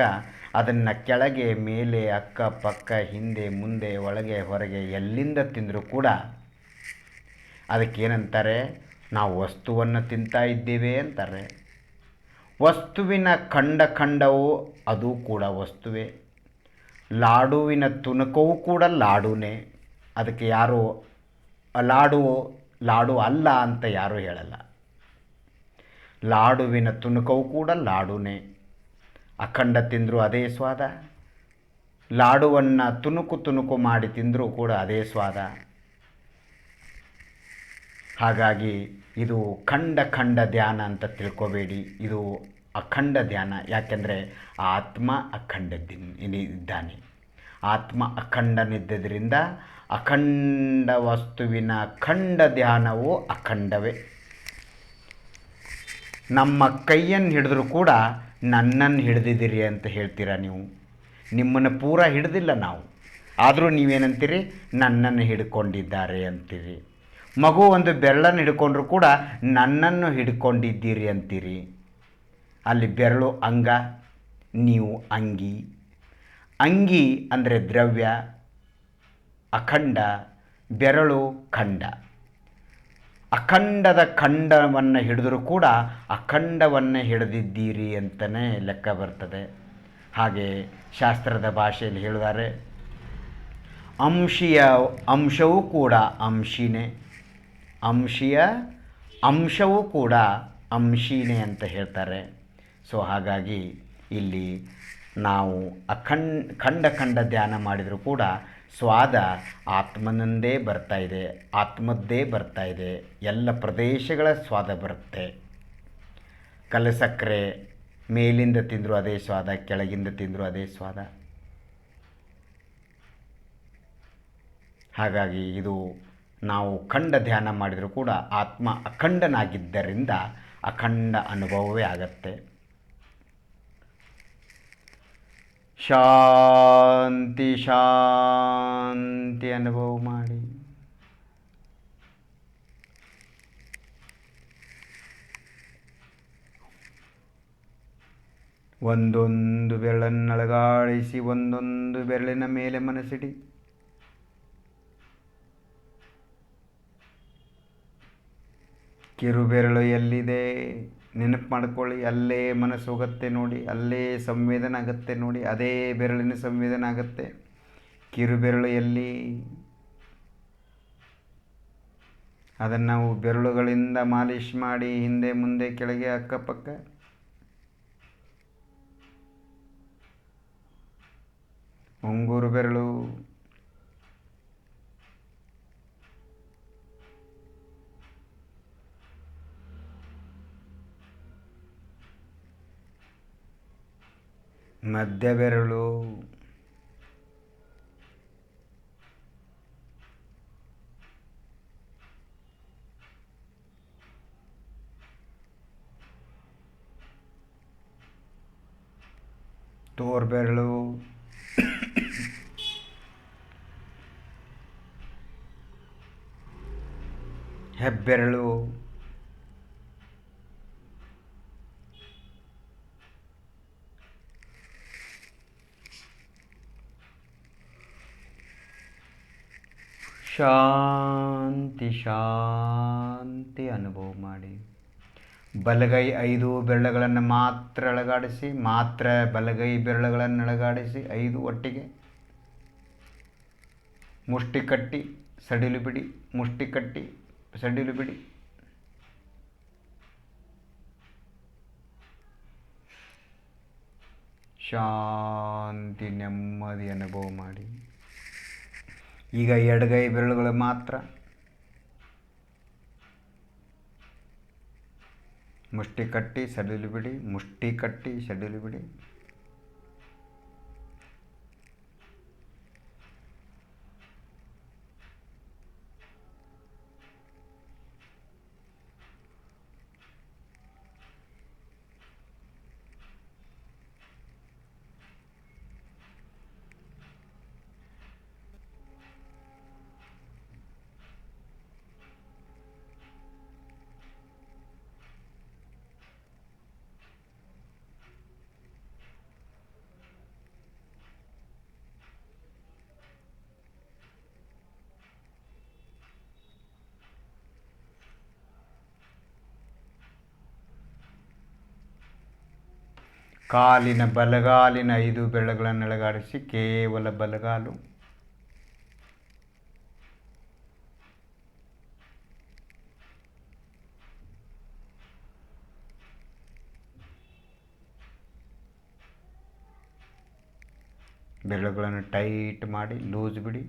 ಅದನ್ನು ಕೆಳಗೆ ಮೇಲೆ ಅಕ್ಕಪಕ್ಕ ಹಿಂದೆ ಮುಂದೆ ಒಳಗೆ ಹೊರಗೆ ಎಲ್ಲಿಂದ ತಿಂದರೂ ಕೂಡ ಅದಕ್ಕೇನಂತಾರೆ, ನಾವು ವಸ್ತುವನ್ನು ತಿಂತಾ ಇದ್ದೇವೆ ಅಂತಾರೆ. ವಸ್ತುವಿನ ಖಂಡವು ಅದು ಕೂಡ ವಸ್ತುವೇ. ಲಾಡುವಿನ ತುಣುಕವೂ ಕೂಡ ಲಾಡುನೇ. ಅದಕ್ಕೆ ಯಾರು ಲಾಡು ಅಲ್ಲ ಅಂತ ಯಾರೂ ಹೇಳಲ್ಲ. ಲಾಡುವಿನ ತುಣುಕವೂ ಕೂಡ ಲಾಡುನೇ. ಅಖಂಡ ತಿಂದರೂ ಅದೇ ಸ್ವಾದ, ಲಾಡುವನ್ನು ತುಣುಕು ತುಣುಕು ಮಾಡಿ ತಿಂದರೂ ಕೂಡ ಅದೇ ಸ್ವಾದ. ಹಾಗಾಗಿ ಇದು ಖಂಡ ಧ್ಯಾನ ಅಂತ ತಿಳ್ಕೊಬೇಡಿ, ಇದು ಅಖಂಡ ಧ್ಯಾನ. ಯಾಕೆಂದರೆ ಆತ್ಮ ಇದ್ದಾನೆ. ಆತ್ಮ ಅಖಂಡನಿದ್ದರಿಂದ ಅಖಂಡ ವಸ್ತುವಿನ ಖಂಡ ಧ್ಯಾನವು ಅಖಂಡವೇ. ನಮ್ಮ ಕೈಯನ್ನು ಹಿಡಿದ್ರೂ ಕೂಡ ನನ್ನನ್ನು ಹಿಡಿದಿದ್ದೀರಿ ಅಂತ ಹೇಳ್ತೀರಾ ನೀವು. ನಿಮ್ಮನ್ನು ಪೂರ ಹಿಡಿದಿಲ್ಲ ನಾವು, ಆದರೂ ನೀವೇನಂತೀರಿ, ನನ್ನನ್ನು ಹಿಡ್ಕೊಂಡಿದ್ದಾರೆ ಅಂತೀರಿ. ಮಗು ಒಂದು ಬೆರಳನ್ನು ಹಿಡ್ಕೊಂಡ್ರೂ ಕೂಡ ನನ್ನನ್ನು ಹಿಡ್ಕೊಂಡಿದ್ದೀರಿ ಅಂತೀರಿ. ಅಲ್ಲಿ ಬೆರಳು ಅಂಗ, ನೀವು ಅಂಗಿ. ಅಂಗಿ ಅಂದರೆ ದ್ರವ್ಯ, ಅಖಂಡ, ಬೆರಳು ಖಂಡ. ಅಖಂಡದ ಖಂಡವನ್ನು ಹಿಡಿದರೂ ಕೂಡ ಅಖಂಡವನ್ನು ಹಿಡಿದಿದ್ದೀರಿ ಅಂತಲೇ ಲೆಕ್ಕ ಬರ್ತದೆ. ಹಾಗೆ ಶಾಸ್ತ್ರದ ಭಾಷೆಯಲ್ಲಿ ಹೇಳಿದ್ದಾರೆ, ಅಂಶವೂ ಕೂಡ ಅಂಶಿನೇ, ಅಂಶವೂ ಕೂಡ ಅಂಶಿನೇ ಅಂತ ಹೇಳ್ತಾರೆ. ಸೊ ಹಾಗಾಗಿ ಇಲ್ಲಿ ನಾವು ಖಂಡ ಧ್ಯಾನ ಮಾಡಿದರೂ ಕೂಡ ಸ್ವಾದ ಆತ್ಮನಂದೇ ಬರ್ತಾಯಿದೆ, ಆತ್ಮದ್ದೇ ಬರ್ತಾಯಿದೆ. ಎಲ್ಲ ಪ್ರದೇಶಗಳ ಸ್ವಾದ ಬರುತ್ತೆ. ಕಲ್ಲಸಕ್ಕರೆ ಮೇಲಿಂದ ತಿಂದರೂ ಅದೇ ಸ್ವಾದ, ಕೆಳಗಿಂದ ತಿಂದರೂ ಅದೇ ಸ್ವಾದ. ಹಾಗಾಗಿ ಇದು ನಾವು ಖಂಡ ಧ್ಯಾನ ಮಾಡಿದರೂ ಕೂಡ ಆತ್ಮ ಅಖಂಡನಾಗಿದ್ದರಿಂದ ಅಖಂಡ ಅನುಭವವೇ ಆಗತ್ತೆ. ಶಾಂತಿ ಶಾಂತಿ ಅನುಭವ ಮಾಡಿ. ಒಂದೊಂದು ಬೆರಳನ್ನು ಅಲುಗಾಡಿಸಿ ಒಂದೊಂದು ಬೆರಳಿನ ಮೇಲೆ ಮನಸ್ಸಿಡಿ. ಕಿರುಬೆರಳು ಎಲ್ಲಿದೆ ನೆನಪು ಮಾಡ್ಕೊಳ್ಳಿ, ಅಲ್ಲೇ ಮನಸ್ಸು ಹೋಗುತ್ತೆ ನೋಡಿ, ಅಲ್ಲೇ ಸಂವೇದನೆ ಆಗುತ್ತೆ ನೋಡಿ, ಅದೇ ಬೆರಳಿನ ಸಂವೇದನೆ ಆಗುತ್ತೆ. ಕಿರುಬೆರಳು ಎಲ್ಲಿ, ಅದನ್ನು ನಾವು ಬೆರಳುಗಳಿಂದ ಮಾಲಿಷ್ ಮಾಡಿ ಹಿಂದೆ ಮುಂದೆ ಕೆಳಗೆ ಅಕ್ಕಪಕ್ಕ. ಉಂಗುರು ಬೆರಳು, ಮಧ್ಯ ಬೆರಳು, ತೋರ್ಬೆರಳು, ಹೆಬ್ಬೆರಳು, ಶಾಂತಿ ಶಾಂತಿ ಅನುಭವ ಮಾಡಿ. ಬಲಗೈ 5 ಬೆರಳುಗಳನ್ನು ಮಾತ್ರ ಅಲುಗಾಡಿಸಿ, ಬಲಗೈ ಬೆರಳುಗಳನ್ನು ಅಲುಗಾಡಿಸಿ 5 ಒಟ್ಟಿಗೆ. ಮುಷ್ಟಿ ಕಟ್ಟಿ ಸಡಿಲು ಬಿಡಿ, ಮುಷ್ಟಿ ಕಟ್ಟಿ ಸಡಿಲು ಬಿಡಿ. ಶಾಂತಿ ನೆಮ್ಮದಿ ಅನುಭವ ಮಾಡಿ. ಈಗ ಎಡಗೈ ಬೆರಳುಗಳು ಮಾತ್ರ. ಮುಷ್ಟಿ ಕಟ್ಟಿ ಸಡಿಲು ಬಿಡಿ, ಮುಷ್ಟಿ ಕಟ್ಟಿ ಸಡಿಲು ಬಿಡಿ. ಬಲಗಾಲಿನ 5 ಬೆರಳುಗಳನ್ನು ಅಲುಗಾಡಿಸಿ ಕೇವಲ ಬಲಗಾಲು. ಬೆರಳುಗಳನ್ನು ಟೈಟ್ ಮಾಡಿ ಲೂಸ್ ಬಿಡಿ.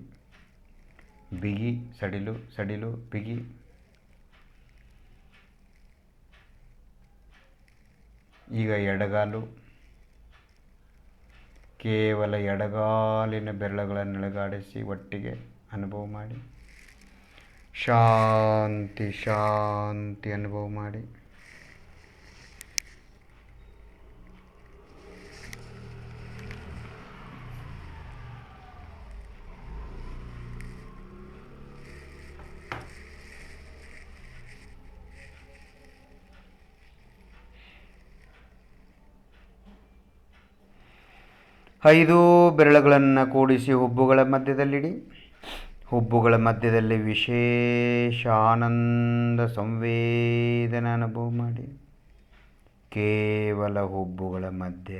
ಬಿಗಿ, ಸಡಿಲು, ಸಡಿಲು, ಬಿಗಿ. ಈಗ ಎಡಗಾಲು. ಕೇವಲ ಎಡಗಾಲಿನ ಬೆರಳುಗಳನ್ನು ಎಳೆಗಾಡಿಸಿ ಒಟ್ಟಿಗೆ ಅನುಭವ ಮಾಡಿ. ಶಾಂತಿ ಶಾಂತಿ ಅನುಭವ ಮಾಡಿ. ಐದು ಬೆರಳುಗಳನ್ನು ಕೂಡಿಸಿ ಹುಬ್ಬುಗಳ ಮಧ್ಯದಲ್ಲಿಡಿ. ಹುಬ್ಬುಗಳ ಮಧ್ಯದಲ್ಲಿ ವಿಶೇಷ ಆನಂದ ಸಂವೇದನ ಅನುಭವ ಮಾಡಿ. ಕೇವಲ ಹುಬ್ಬುಗಳ ಮಧ್ಯ.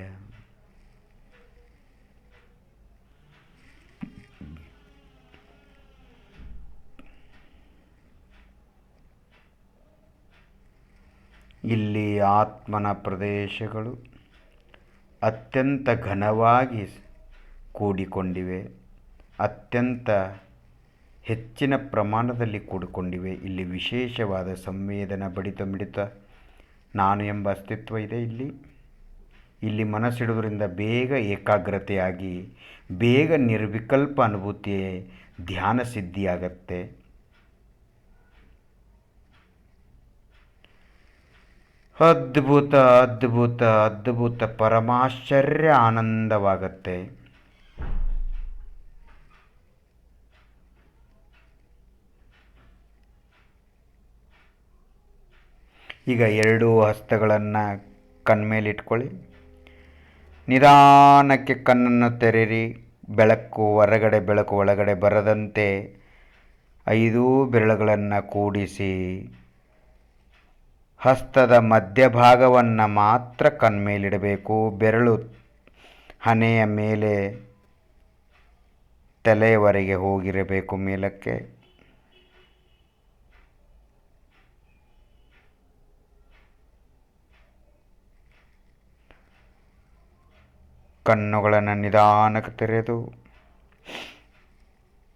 ಇಲ್ಲಿ ಆತ್ಮನ ಪ್ರದೇಶಗಳು ಅತ್ಯಂತ ಘನವಾಗಿ ಕೂಡಿಕೊಂಡಿವೆ. ಅತ್ಯಂತ ಹೆಚ್ಚಿನ ಪ್ರಮಾಣದಲ್ಲಿ ಕೂಡಿಕೊಂಡಿವೆ. ಇಲ್ಲಿ ವಿಶೇಷವಾದ ಸಂವೇದನ, ಬಡಿತ ಮಿಡಿತ, ನಾನು ಎಂಬ ಅಸ್ತಿತ್ವ ಇದೆ. ಇಲ್ಲಿ ಮನಸ್ಸಿಡುವುದರಿಂದ ಬೇಗ ಏಕಾಗ್ರತೆಯಾಗಿ ಬೇಗ ನಿರ್ವಿಕಲ್ಪ ಅನುಭೂತಿ, ಧ್ಯಾನ ಸಿದ್ಧಿಯಾಗತ್ತೆ. ಅದ್ಭುತ ಅದ್ಭುತ ಅದ್ಭುತ ಪರಮಾಶ್ಚರ್ಯ ಆನಂದವಾಗತ್ತೆ. ಈಗ ಎರಡೂ ಹಸ್ತಗಳನ್ನು ಕಣ್ಮೇಲಿಟ್ಕೊಳ್ಳಿ. ನಿಧಾನಕ್ಕೆ ಕಣ್ಣನ್ನು ತೆರೆಯಿರಿ. ಬೆಳಕು ಹೊರಗಡೆ, ಬೆಳಕು ಒಳಗಡೆ ಬರದಂತೆ 5 ಬೆರಳುಗಳನ್ನು ಕೂಡಿಸಿ ಹಸ್ತದ ಮಧ್ಯಭಾಗವನ್ನು ಮಾತ್ರ ಕಣ್ಮೇಲಿಡಬೇಕು. ಬೆರಳು ಹಣೆಯ ಮೇಲೆ ತಲೆಯವರೆಗೆ ಹೋಗಿರಬೇಕು, ಮೇಲಕ್ಕೆ. ಕಣ್ಣುಗಳನ್ನು ನಿಧಾನಕ್ಕೆ ತೆರೆದು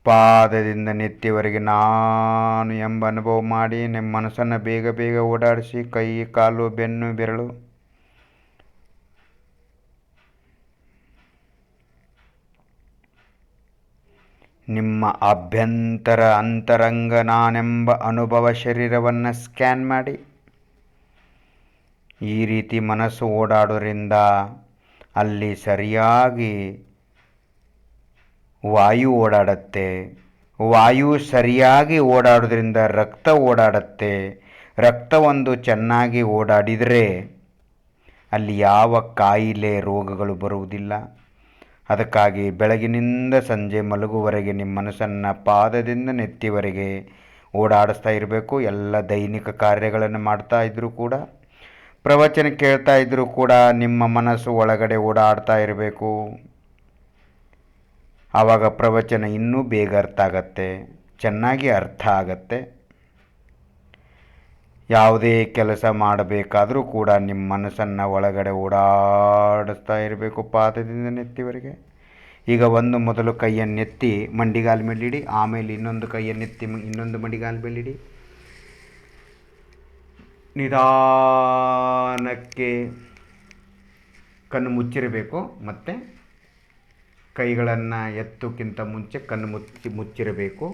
ಪಾದದಿಂದ ನೆತ್ತಿವರೆಗೆ ನಾನು ಎಂಬ ಅನುಭವ ಮಾಡಿ. ನಿಮ್ಮ ಮನಸ್ಸನ್ನು ಬೇಗ ಬೇಗ ಓಡಾಡಿಸಿ. ಕೈ, ಕಾಲು, ಬೆನ್ನು, ಬೆರಳು, ನಿಮ್ಮ ಆಭ್ಯಂತರ ಅಂತರಂಗ ನಾನೆಂಬ ಅನುಭವ ಶರೀರವನ್ನು ಸ್ಕ್ಯಾನ್ ಮಾಡಿ. ಈ ರೀತಿ ಮನಸ್ಸು ಓಡಾಡೋದ್ರಿಂದ ಅಲ್ಲಿ ಸರಿಯಾಗಿ ವಾಯು ಓಡಾಡತ್ತೆ. ವಾಯು ಸರಿಯಾಗಿ ಓಡಾಡೋದ್ರಿಂದ ರಕ್ತ ಓಡಾಡತ್ತೆ. ರಕ್ತ ಒಂದು ಚೆನ್ನಾಗಿ ಓಡಾಡಿದರೆ ಅಲ್ಲಿ ಯಾವ ಕಾಯಿಲೆ, ರೋಗಗಳು ಬರುವುದಿಲ್ಲ. ಅದಕ್ಕಾಗಿ ಬೆಳಗಿನಿಂದ ಸಂಜೆ ಮಲಗುವವರೆಗೆ ನಿಮ್ಮ ಮನಸ್ಸನ್ನು ಪಾದದಿಂದ ನೆತ್ತಿವರೆಗೆ ಓಡಾಡಿಸ್ತಾ ಇರಬೇಕು. ಎಲ್ಲ ದೈನಿಕ ಕಾರ್ಯಗಳನ್ನು ಮಾಡ್ತಾ ಇದ್ದರೂ ಕೂಡ, ಪ್ರವಚನ ಕೇಳ್ತಾ ಇದ್ದರೂ ಕೂಡ ನಿಮ್ಮ ಮನಸ್ಸು ಒಳಗಡೆ ಓಡಾಡ್ತಾ ಇರಬೇಕು. ಆವಾಗ ಪ್ರವಚನ ಇನ್ನೂ ಬೇಗ ಅರ್ಥ ಆಗತ್ತೆ, ಚೆನ್ನಾಗಿ ಅರ್ಥ ಆಗತ್ತೆ. ಯಾವುದೇ ಕೆಲಸ ಮಾಡಬೇಕಾದರೂ ಕೂಡ ನಿಮ್ಮ ಮನಸ್ಸನ್ನು ಒಳಗಡೆ ಓಡಾಡಿಸ್ತಾ ಇರಬೇಕು, ಪಾದದಿಂದ ನೆತ್ತಿವರೆಗೆ. ಈಗ ಮೊದಲು ಕೈಯನ್ನೆತ್ತಿ ಮಂಡಿಗಾಲ ಮೇಲಿಡಿ. ಆಮೇಲೆ ಇನ್ನೊಂದು ಕೈಯನ್ನೆತ್ತಿ ಇನ್ನೊಂದು ಮಂಡಿಗಾಲ ಮೇಲಿಡಿ. ನಿಧಾನಕ್ಕೆ ಕಣ್ಣು ಮುಚ್ಚಿರಬೇಕು. ಮತ್ತು ಕೈಗಳನ್ನು ಎತ್ತೋಕ್ಕಿಂತ ಮುಂಚೆ ಕಣ್ಣು ಮುಚ್ಚಿರಬೇಕು.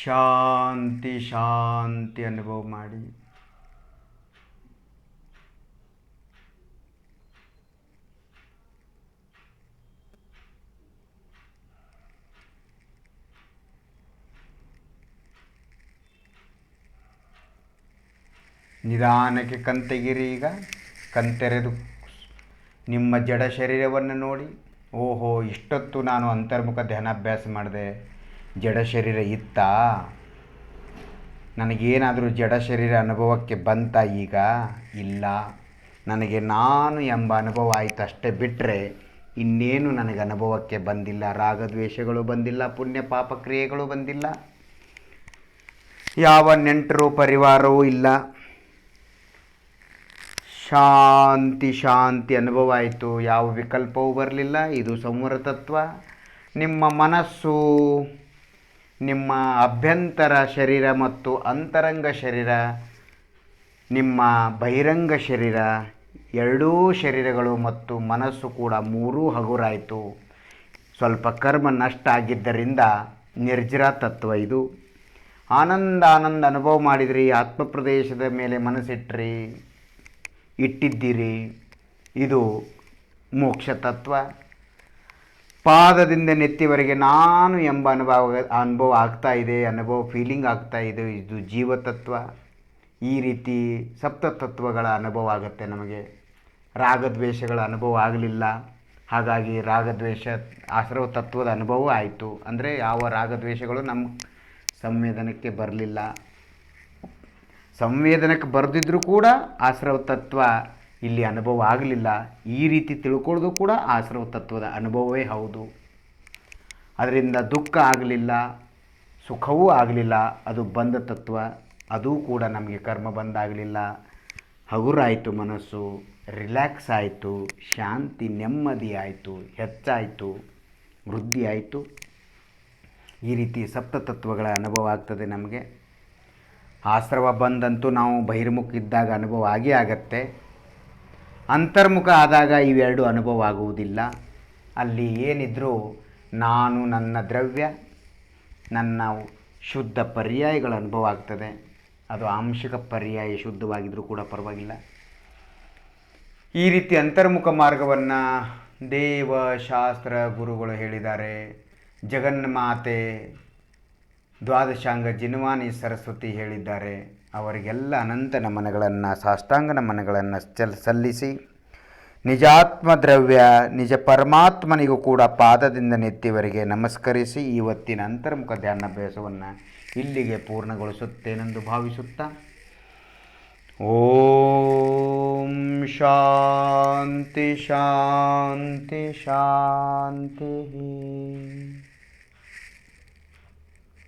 ಶಾಂತಿ ಶಾಂತಿ ಅನುಭವ ಮಾಡಿ. ನಿಧಾನಕ್ಕೆ ಕಣ್ತೆಗಿರಿ. ಈಗ ಕಣ್ತೆರೆದು ನಿಮ್ಮ ಜಡ ಶರೀರವನ್ನು ನೋಡಿ. ಓಹೋ, ಇಷ್ಟೊತ್ತು ನಾನು ಅಂತರ್ಮುಖ ಧ್ಯಾನಾಭ್ಯಾಸ ಮಾಡಿದೆ, ಜಡ ಶರೀರ ಇತ್ತಾ? ನನಗೇನಾದರೂ ಜಡ ಶರೀರ ಅನುಭವಕ್ಕೆ ಬಂತ? ಈಗ ಇಲ್ಲ. ನನಗೆ ನಾನು ಎಂಬ ಅನುಭವ ಆಯಿತು ಅಷ್ಟೇ, ಬಿಟ್ಟರೆ ಇನ್ನೇನು ನನಗೆ ಅನುಭವಕ್ಕೆ ಬಂದಿಲ್ಲ. ರಾಗದ್ವೇಷಗಳು ಬಂದಿಲ್ಲ, ಪುಣ್ಯ ಪಾಪ ಕ್ರಿಯೆಗಳು ಬಂದಿಲ್ಲ, ಯಾವ ನೆಂಟರು ಪರಿವಾರವೂ ಇಲ್ಲ. ಶಾಂತಿ ಶಾಂತಿ ಅನುಭವ ಆಯಿತು. ಯಾವ ವಿಕಲ್ಪವೂ ಬರಲಿಲ್ಲ. ಇದು ಸಂವರ ತತ್ವ. ನಿಮ್ಮ ಮನಸ್ಸು, ನಿಮ್ಮ ಅಭ್ಯಂತರ ಶರೀರ ಮತ್ತು ಅಂತರಂಗ ಶರೀರ, ನಿಮ್ಮ ಬಹಿರಂಗ ಶರೀರ, ಎರಡೂ ಶರೀರಗಳು ಮತ್ತು ಮನಸ್ಸು ಕೂಡ ಮೂರೂ ಹಗುರಾಯಿತು. ಸ್ವಲ್ಪ ಕರ್ಮ ನಷ್ಟ ಆಗಿದ್ದರಿಂದ ನಿರ್ಜರ ತತ್ವ ಇದು. ಆನಂದ ಅನುಭವ ಮಾಡಿದ್ರಿ. ಆತ್ಮಪ್ರದೇಶದ ಮೇಲೆ ಮನಸ್ಸಿಟ್ರಿ, ಇಟ್ಟಿದ್ದೀರಿ. ಇದು ಮೋಕ್ಷ ತತ್ವ. ಪಾದದಿಂದ ನೆತ್ತಿವರೆಗೆ ನಾನು ಎಂಬ ಅನುಭವ ಆಗ್ತಾ ಇದೆ. ಫೀಲಿಂಗ್ ಆಗ್ತಾ ಇದೆ. ಇದು ಜೀವತತ್ವ. ಈ ರೀತಿ ಸಪ್ತತತ್ವಗಳ ಅನುಭವ ಆಗುತ್ತೆ ನಮಗೆ. ರಾಗದ್ವೇಷಗಳ ಅನುಭವ ಆಗಲಿಲ್ಲ. ಹಾಗಾಗಿ ರಾಗದ್ವೇಷ ಆಶ್ರವ ತತ್ವದ ಅನುಭವ ಆಯಿತು. ಅಂದರೆ ಯಾವ ರಾಗದ್ವೇಷಗಳು ನಮ್ಮ ಸಂವೇದನಕ್ಕೆ ಬರಲಿಲ್ಲ. ಸಂವೇದನಕ್ಕೆ ಬರೆದಿದ್ರೂ ಕೂಡ ಆಶ್ರವ ತತ್ವ ಇಲ್ಲಿ ಅನುಭವ ಆಗಲಿಲ್ಲ. ಈ ರೀತಿ ತಿಳ್ಕೊಳ್ಳೋದು ಕೂಡ ಆಶ್ರವ ತತ್ವದ ಅನುಭವವೇ ಹೌದು. ಅದರಿಂದ ದುಃಖ ಆಗಲಿಲ್ಲ, ಸುಖವೂ ಆಗಲಿಲ್ಲ. ಅದು ಬಂಧ ತತ್ವ. ಅದೂ ಕೂಡ ನಮಗೆ ಕರ್ಮ ಬಂದಾಗಲಿಲ್ಲ. ಹಗುರಾಯಿತು ಮನಸ್ಸು, ರಿಲ್ಯಾಕ್ಸ್ ಆಯಿತು, ಶಾಂತಿ ನೆಮ್ಮದಿ ಆಯಿತು, ಹೆಚ್ಚಾಯಿತು, ವೃದ್ಧಿ ಆಯಿತು. ಈ ರೀತಿ ಸಪ್ತತತ್ವಗಳ ಅನುಭವ ಆಗ್ತದೆ ನಮಗೆ. ಆಶ್ರವ ಬಂದಂತೂ ನಾವು ಬಹಿರ್ಮುಖ ಇದ್ದಾಗ ಅನುಭವ ಆಗೇ ಆಗತ್ತೆ. ಅಂತರ್ಮುಖ ಆದಾಗ ಇವೆರಡು ಅನುಭವ ಆಗುವುದಿಲ್ಲ. ಅಲ್ಲಿ ಏನಿದ್ರೂ ನಾನು, ನನ್ನ ದ್ರವ್ಯ, ನನ್ನ ಶುದ್ಧ ಪರ್ಯಾಯಗಳ ಅನುಭವ ಆಗ್ತದೆ. ಅದು ಆಂಶಿಕ ಪರ್ಯಾಯ ಶುದ್ಧವಾಗಿದ್ದರೂ ಕೂಡ ಪರವಾಗಿಲ್ಲ. ಈ ರೀತಿ ಅಂತರ್ಮುಖ ಮಾರ್ಗವನ್ನು ದೇವಶಾಸ್ತ್ರ ಗುರುಗಳು ಹೇಳಿದ್ದಾರೆ. ಜಗನ್ಮಾತೆ ದ್ವಾದಶಾಂಗ ಜಿನವಾನಿ ಸರಸ್ವತಿ ಹೇಳಿದ್ದಾರೆ. ಅವರಿಗೆಲ್ಲ ಅನಂತ ನಮನಗಳನ್ನು, ಸಾಷ್ಟಾಂಗ ನಮನಗಳನ್ನು ಸಲ್ಲಿಸಿ ನಿಜಾತ್ಮ ದ್ರವ್ಯ, ನಿಜ ಪರಮಾತ್ಮನಿಗೂ ಕೂಡ ಪಾದದಿಂದ ನೆತ್ತಿವರೆಗೆ ನಮಸ್ಕರಿಸಿ ಇವತ್ತಿನ ಅಂತರ್ಮುಖ ಧ್ಯಾನಾಭ್ಯಾಸವನ್ನು ಇಲ್ಲಿಗೆ ಪೂರ್ಣಗೊಳಿಸುತ್ತೇನೆಂದು ಭಾವಿಸುತ್ತಾ, ಓಂ ಶಾಂತಿ ಶಾಂತಿ ಶಾಂತಿ.